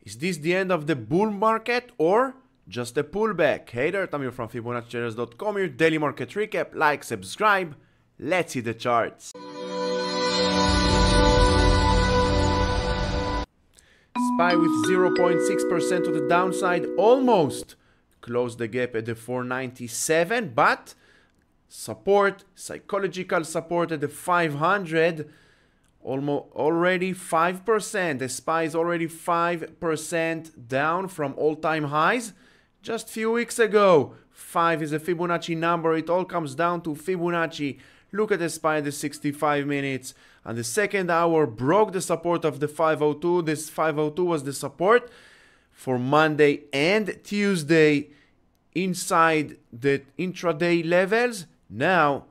Is this the end of the bull market or just a pullback? Hey there, Tamir from Fibonacci-Traders.com, your daily market recap. Like, subscribe. Let's see the charts. SPY with 0.6% to the downside, almost closed the gap at the 497, but support, psychological support at the 500, almost already 5%. The SPY is already 5% down from all-time highs just a few weeks ago. 5 is a Fibonacci number. It all comes down to Fibonacci. Look at the SPY at the 65 minutes. And the second hour broke the support of the 502. This 502 was the support for Monday and Tuesday inside the intraday levels. Now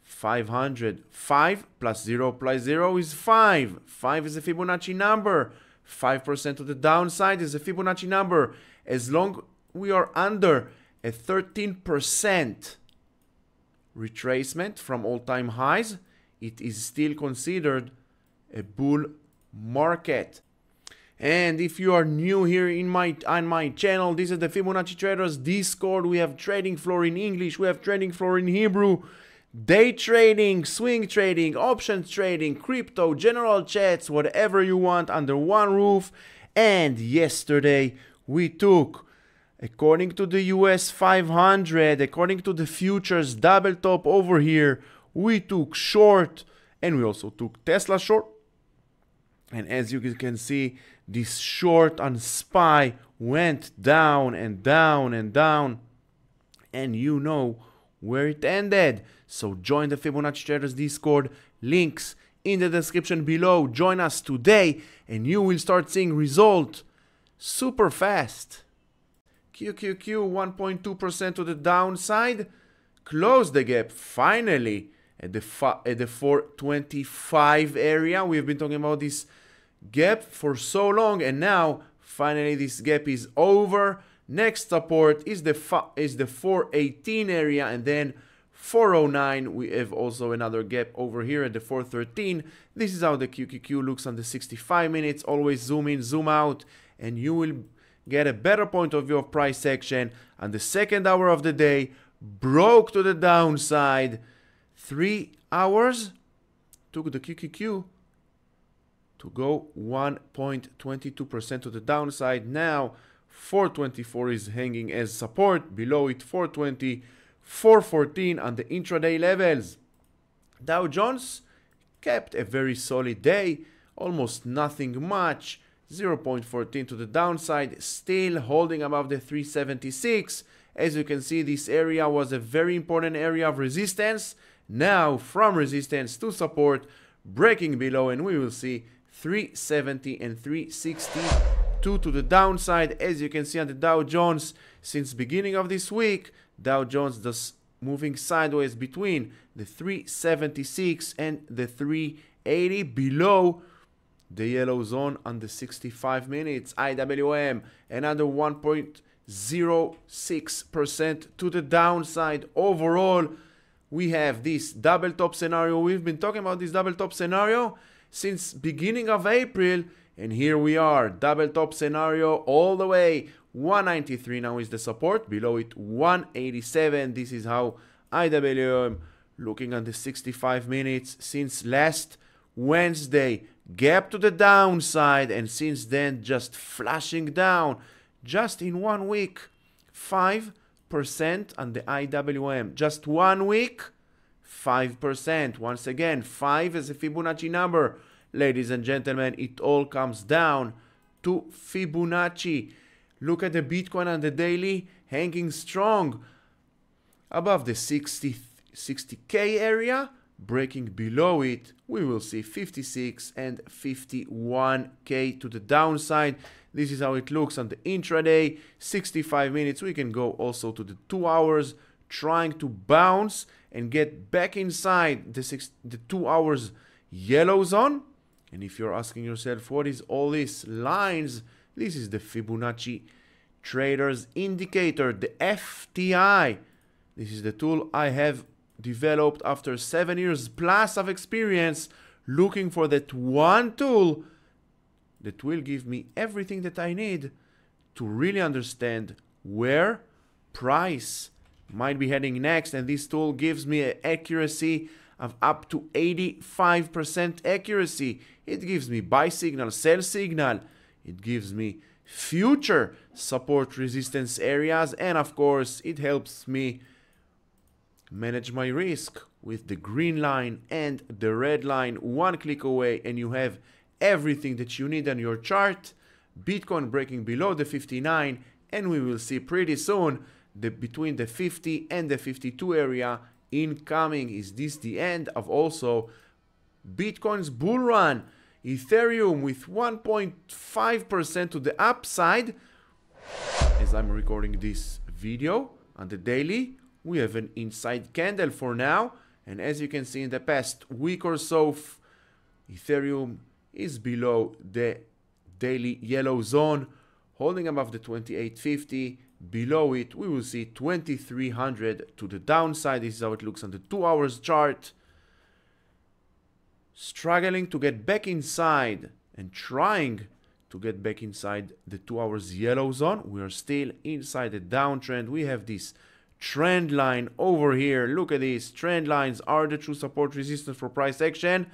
500, 5 plus 0 plus 0 is 5. 5 is a Fibonacci number. 5% to the downside is a Fibonacci number. As long we are under a 13% retracement from all-time highs, it is still considered a bull market. And if you are new here on my channel, this is the Fibonacci Traders Discord. We have trading floor in English, we have trading floor in Hebrew, day trading, swing trading, options trading, crypto, general chats, whatever you want under one roof. And yesterday we took, according to the US 500, according to the futures double top over here, we took short, and we also took Tesla short. And as you can see, this short on SPY went down and down and down, and you know where it ended. So join the Fibonacci Traders Discord, links in the description below. Join us today and you will start seeing result super fast. QQQ 1.2% to the downside, close the gap finally at the 425 area. We've been talking about this gap for so long, and now finally this gap is over. Next support is the 418 area, and then 409. We have also another gap over here at the 413. This is how the QQQ looks on the 65 minutes. Always zoom in, zoom out, and you will get a better point of view of price action. And the second hour of the day broke to the downside. 3 hours took the QQQ to go 1.22% to the downside. Now 424 is hanging as support. Below it 420, 414 on the intraday levels. Dow Jones kept a very solid day, almost nothing much, 0.14 to the downside, still holding above the 376. As you can see, this area was a very important area of resistance. Now from resistance to support, breaking below, and we will see 370 and 362 to the downside. As you can see on the Dow Jones, since beginning of this week, Dow Jones just moving sideways between the 376 and the 380, below the yellow zone on the 65 minutes. IWM another 1.06% to the downside. Overall, we have this double top scenario. We've been talking about this double top scenario since beginning of April, and here we are, double top scenario all the way. 193 now is the support, below it 187. This is how IWM looking at the 65 minutes since last Wednesday. Gap to the downside, and since then just flashing down. Just in 1 week, 5% on the IWM. Just 1 week, 5%. Once again, 5 is a Fibonacci number. Ladies and gentlemen, it all comes down to Fibonacci. Look at the Bitcoin on the daily, hanging strong above the 60K area. Breaking below it, we will see 56 and 51K to the downside. This is how it looks on the intraday. 65 minutes. We can go also to the 2 hours, trying to bounce and get back inside the 2 hours yellow zone. And if you're asking yourself, what is all these lines? This is the Fibonacci Traders indicator, the FTI. This is the tool I have developed after 7 years plus of experience looking for that one tool that will give me everything that I need to really understand where price might be heading next. And this tool gives me an accuracy of up to 85% accuracy. It gives me buy signal, sell signal. It gives me future support resistance areas. And of course, it helps me manage my risk with the green line and the red line. One click away and you have everything that you need on your chart. Bitcoin breaking below the 59, and we will see pretty soon between the 50 and the 52 area incoming. Is this the end of also Bitcoin's bull run? Ethereum with 1.5% to the upside. As I'm recording this video on the daily, we have an inside candle for now, and as you can see in the past week or so, Ethereum is below the daily yellow zone, holding above the 2850. Below it, we will see 2300 to the downside. This is how it looks on the 2 hours chart. Struggling to get back inside and trying to get back inside the 2 hours yellow zone. We are still inside the downtrend. We have this trend line over here. Look at this. Trend lines are the true support resistance for price action.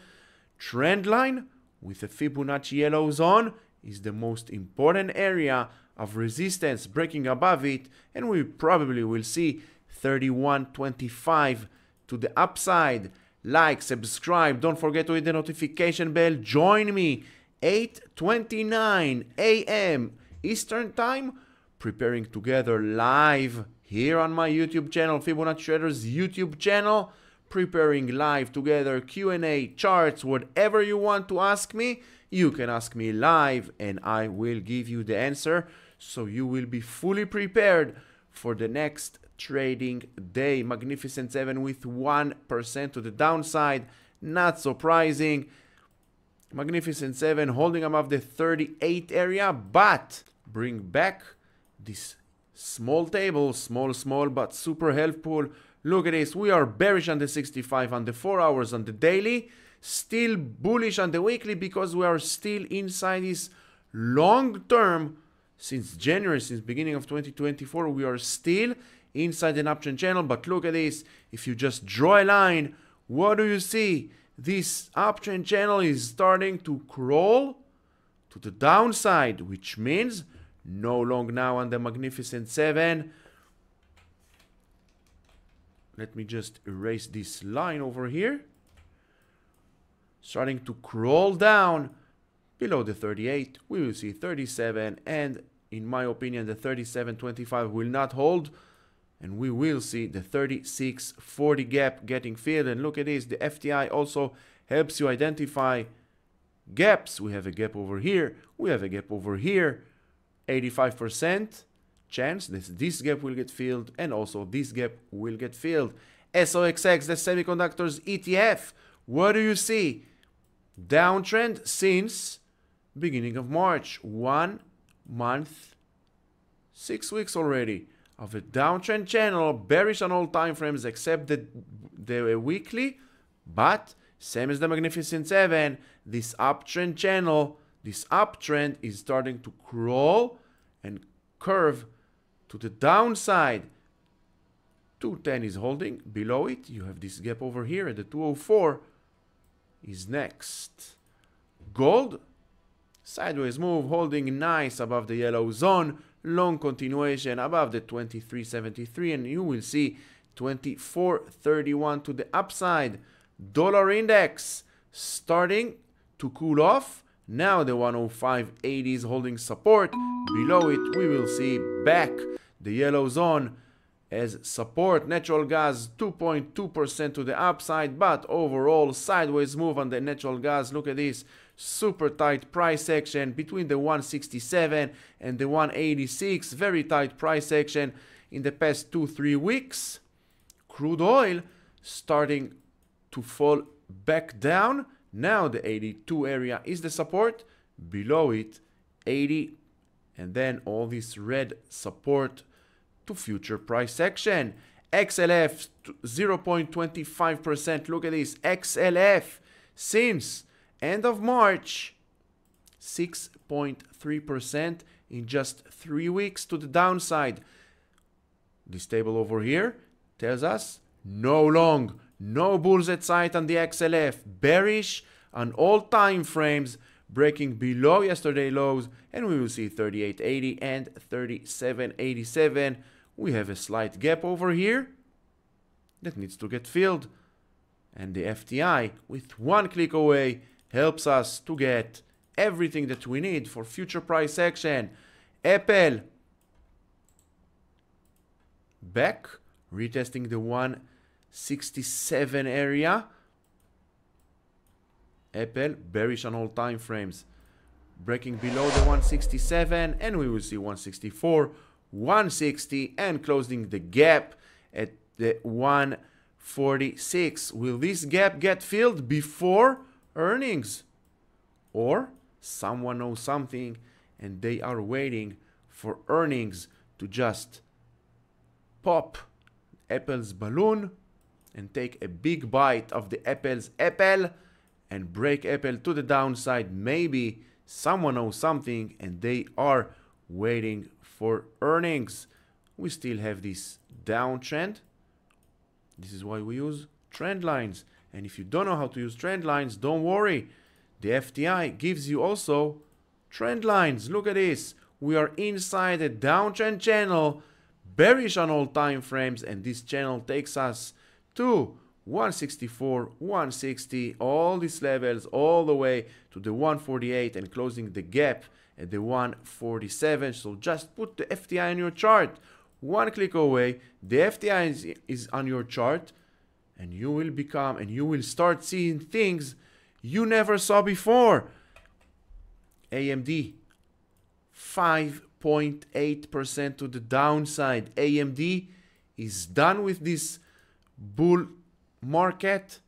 Trend line with a Fibonacci yellow zone is the most important area of resistance. Breaking above it, and we probably will see 31.25 to the upside. Like, subscribe, don't forget to hit the notification bell. Join me 8:29 a.m. Eastern time, preparing together live here on my YouTube channel, Fibonacci-Traders YouTube channel, preparing live together Q&A, charts, whatever you want to ask me, you can ask me live and I will give you the answer. So you will be fully prepared for the next trading day. Magnificent 7 with 1% to the downside. Not surprising. Magnificent 7 holding above the 38 area, but bring back this small table, small, but super helpful. Look at this. We are bearish on the 65 on the 4 hours on the daily. Still bullish on the weekly because we are still inside this long term. Since January, since beginning of 2024, we are still inside an uptrend channel. But look at this. If you just draw a line, what do you see? This uptrend channel is starting to crawl to the downside, which means no long now on the Magnificent 7. Let me just erase this line over here. Starting to crawl down below the 38. We will see 37, and in my opinion, the 37.25 will not hold, and we will see the 36.40 gap getting filled. And look at this. The FTI also helps you identify gaps. We have a gap over here. We have a gap over here. 85% chance this gap will get filled, and also this gap will get filled. SOXX, the semiconductors ETF. What do you see? Downtrend since beginning of March. 1 month, 6 weeks already of a downtrend channel, bearish on all time frames except the weekly, but same as the Magnificent 7, this uptrend channel, this uptrend is starting to crawl and curve to the downside. 210 is holding. Below it, you have this gap over here, and the 204 is next. Gold, sideways move, holding nice above the yellow zone. Long continuation above the 23.73, and you will see 24.31 to the upside. Dollar index starting to cool off. Now the 105.80 is holding support. Below it, we will see back the yellow zone as support. Natural gas 2.2% to the upside, but overall sideways move on the natural gas. Look at this. Super tight price action between the 167 and the 186. Very tight price action in the past 2-3 weeks. Crude oil starting to fall back down. Now the 82 area is the support. Below it, 80. And then all this red support to future price action. XLF 0.25%. Look at this. XLF since end of March 6.3% in just 3 weeks to the downside. This table over here tells us no long, no bulls at sight on the XLF, bearish on all time frames, breaking below yesterday lows, and we will see 38.80 and 37.87. We have a slight gap over here that needs to get filled, and the FTI with one click away helps us to get everything that we need for future price action. Apple back, retesting the 167 area. Apple bearish on all time frames, breaking below the 167, and we will see 164, 160, and closing the gap at the 146. Will this gap get filled before earnings, or someone knows something and they are waiting for earnings to just pop Apple's balloon and take a big bite of the Apple's apple and break Apple to the downside? Maybe someone knows something and they are waiting for earnings. We still have this downtrend. This is why we use trend lines. And if you don't know how to use trend lines, don't worry. The FTI gives you also trend lines. Look at this. We are inside a downtrend channel, bearish on all time frames, and this channel takes us to 164, 160, all these levels all the way to the 148 and closing the gap at the 147. So just put the FTI on your chart. One click away, the FTI is on your chart, and you will start seeing things you never saw before. AMD 5.8% to the downside. AMD is done with this bull market.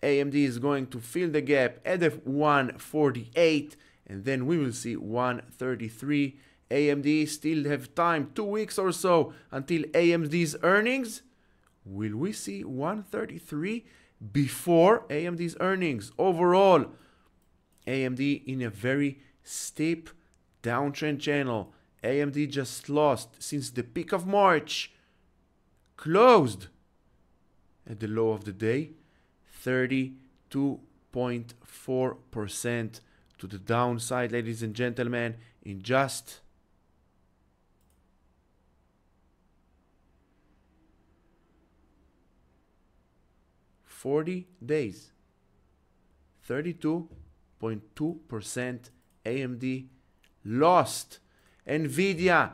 AMD is going to fill the gap at the 148, and then we will see 133. AMD still have time, 2 weeks or so until AMD's earnings. Will we see 133 before AMD's earnings? Overall, AMD in a very steep downtrend channel. AMD just lost since the peak of March, closed at the low of the day, 32.4% to the downside, ladies and gentlemen, in just 40 days. 32.2% AMD lost. Nvidia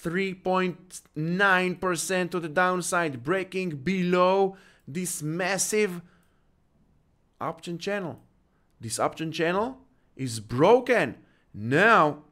3.9% to the downside, breaking below this massive uptrend channel. This uptrend channel is broken. Now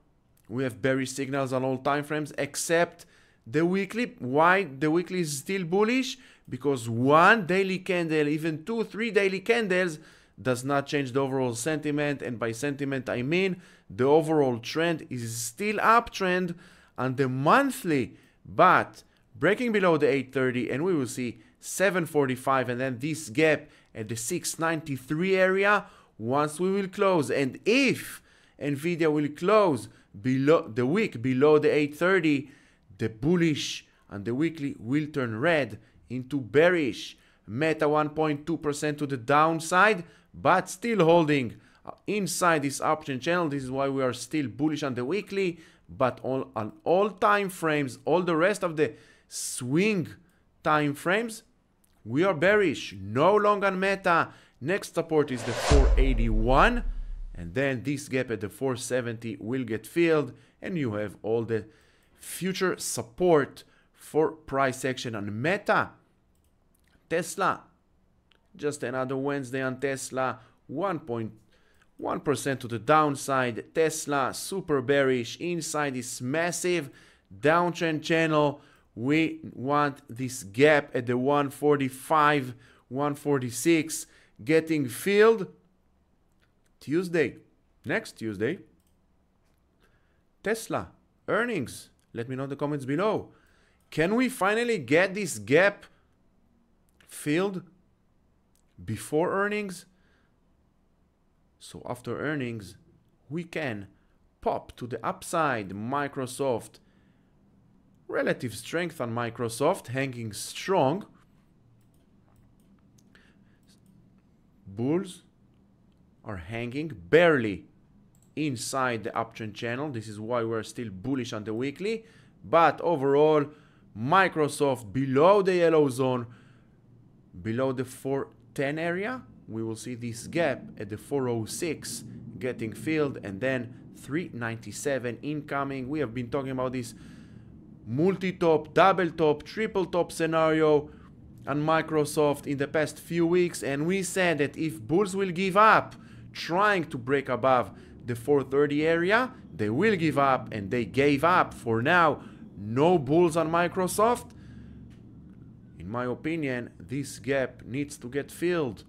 we have bearish signals on all time frames except the weekly. Why the weekly is still bullish? Because one daily candle, even 2-3 daily candles, does not change the overall sentiment, and by sentiment I mean the overall trend is still uptrend on the monthly, but breaking below the 830, and we will see 745, and then this gap at the 693 area once we will close. And if Nvidia will close below the week below the 830, the bullish on the weekly will turn red into bearish. Meta 1.2% to the downside, but still holding inside this uptrend channel. This is why we are still bullish on the weekly, but on all time frames, all the rest of the swing time frames, we are bearish. No long on Meta. Next support is the 481, and then this gap at the 470 will get filled, and you have all the future support for price action on Meta. Tesla, just another Wednesday on Tesla, 1.1% to the downside. Tesla super bearish inside this massive downtrend channel. We want this gap at the 145, 146 getting filled. Tuesday, next Tuesday, Tesla earnings. Let me know in the comments below. Can we finally get this gap filled before earnings? So after earnings, we can pop to the upside. Microsoft, relative strength on Microsoft, hanging strong. Bulls are hanging barely inside the uptrend channel. This is why we're still bullish on the weekly. But overall, Microsoft below the yellow zone, below the 410 area. We will see this gap at the 406 getting filled, and then 397 incoming. We have been talking about this multi-top, double top, triple top scenario on Microsoft in the past few weeks, and we said that if bulls will give up trying to break above the 430 area, they will give up, and they gave up. For now, no bulls on Microsoft. In my opinion, this gap needs to get filled.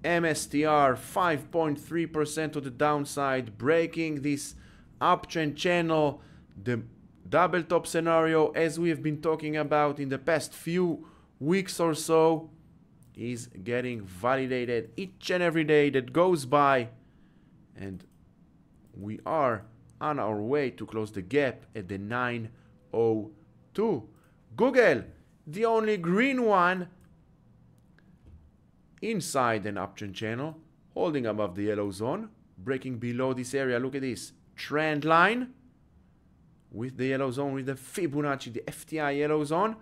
MSTR 5.3% to the downside, breaking this uptrend channel. The double top scenario, as we have been talking about in the past few weeks or so, is getting validated each and every day that goes by, and we are on our way to close the gap at the 902. Google, the only green one inside an uptrend channel, holding above the yellow zone, breaking below this area. Look at this trend line with the yellow zone, with the Fibonacci, the FTI yellow zone.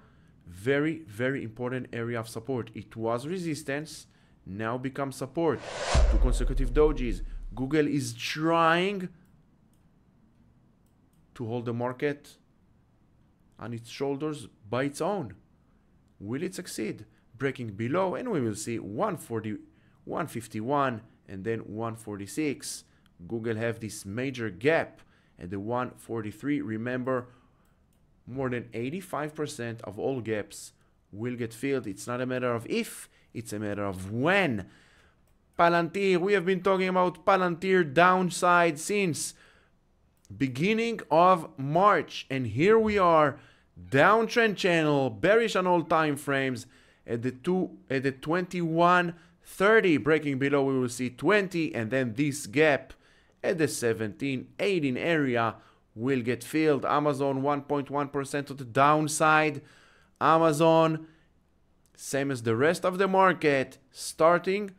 Very, very important area of support. It was resistance, now becomes support. 2 consecutive dojis. Google is trying to hold the market on its shoulders by its own. Will it succeed? Breaking below, and we will see 140, 151, and then 146. Google have this major gap at the 143. Remember, more than 85% of all gaps will get filled. It's not a matter of if, it's a matter of when. Palantir, we have been talking about Palantir downside since beginning of March, and here we are, downtrend channel, bearish on all time frames at the 2130, breaking below. We will see 20, and then this gap at the 1718 area will get filled. Amazon 1.1% to the downside. Amazon, same as the rest of the market, starting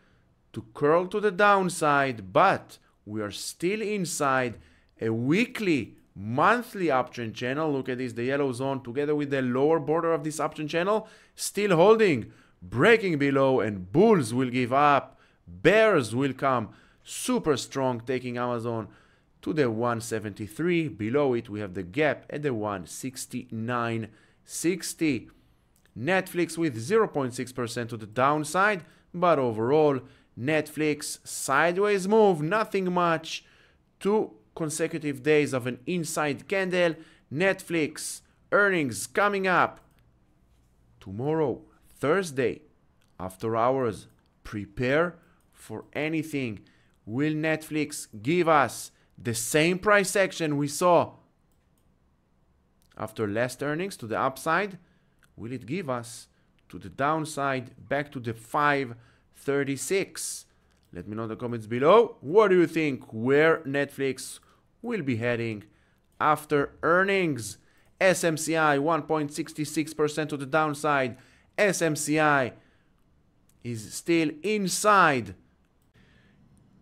to curl to the downside, but we are still inside a weekly, monthly uptrend channel. Look at this, the yellow zone together with the lower border of this uptrend channel, still holding, breaking below, and bulls will give up. Bears will come super strong, taking Amazon to the 173. Below it, we have the gap at the 169.60. Netflix with 0.6% to the downside, but overall, Netflix sideways move, nothing much. 2 consecutive days of an inside candle. Netflix earnings coming up tomorrow, Thursday, after hours. Prepare for anything. Will Netflix give us the same price action we saw after last earnings to the upside? Will it give us to the downside back to the 536? Let me know in the comments below. What do you think where Netflix will be heading after earnings? SMCI 1.66% to the downside. SMCI is still inside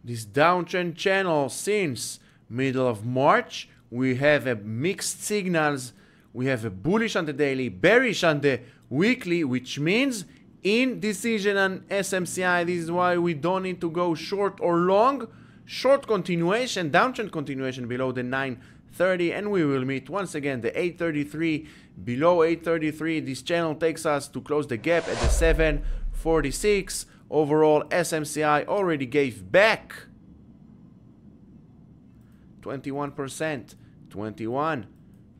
this downtrend channel since middle of March. We have a mixed signals. We have a bullish on the daily, bearish on the weekly, which means indecision on SMCI. This is why we don't need to go short or long. Short continuation, downtrend continuation below the 930, and we will meet once again the 833. Below 833, this channel takes us to close the gap at the 746. Overall, SMCI already gave back 21%. 21,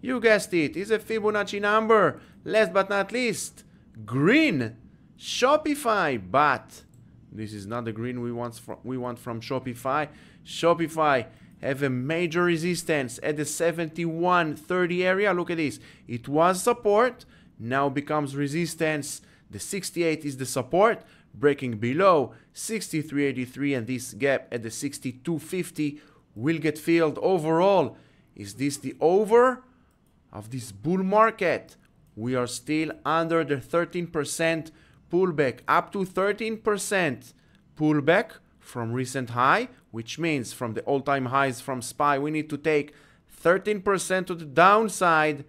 you guessed it, is a Fibonacci number. Last but not least, green, Shopify, but this is not the green we want from Shopify. Shopify have a major resistance at the 7130 area. Look at this. It was support, now becomes resistance. The 68 is the support, breaking below 6383, and this gap at the 6250 will get filled overall? Is this the over of this bull market? We are still under the 13% pullback, up to 13% pullback from recent high, which means from the all-time highs from SPY, we need to take 13% to the downside,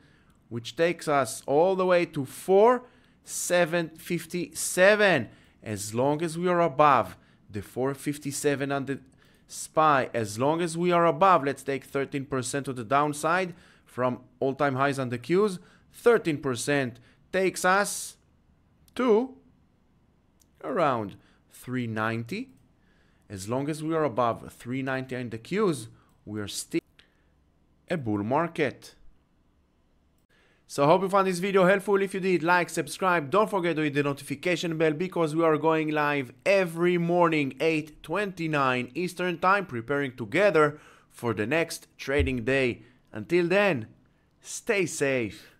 which takes us all the way to 4,757. As long as we are above the 457 on the SPY, as long as we are above, let's take 13% to the downside from all-time highs on the Qs. 13% takes us to around 390. As long as we are above 390 in the Qs, we are still a bull market. So I hope you found this video helpful. If you did, like, subscribe. Don't forget to hit the notification bell because we are going live every morning, 8:29 Eastern Time, preparing together for the next trading day. Until then, stay safe.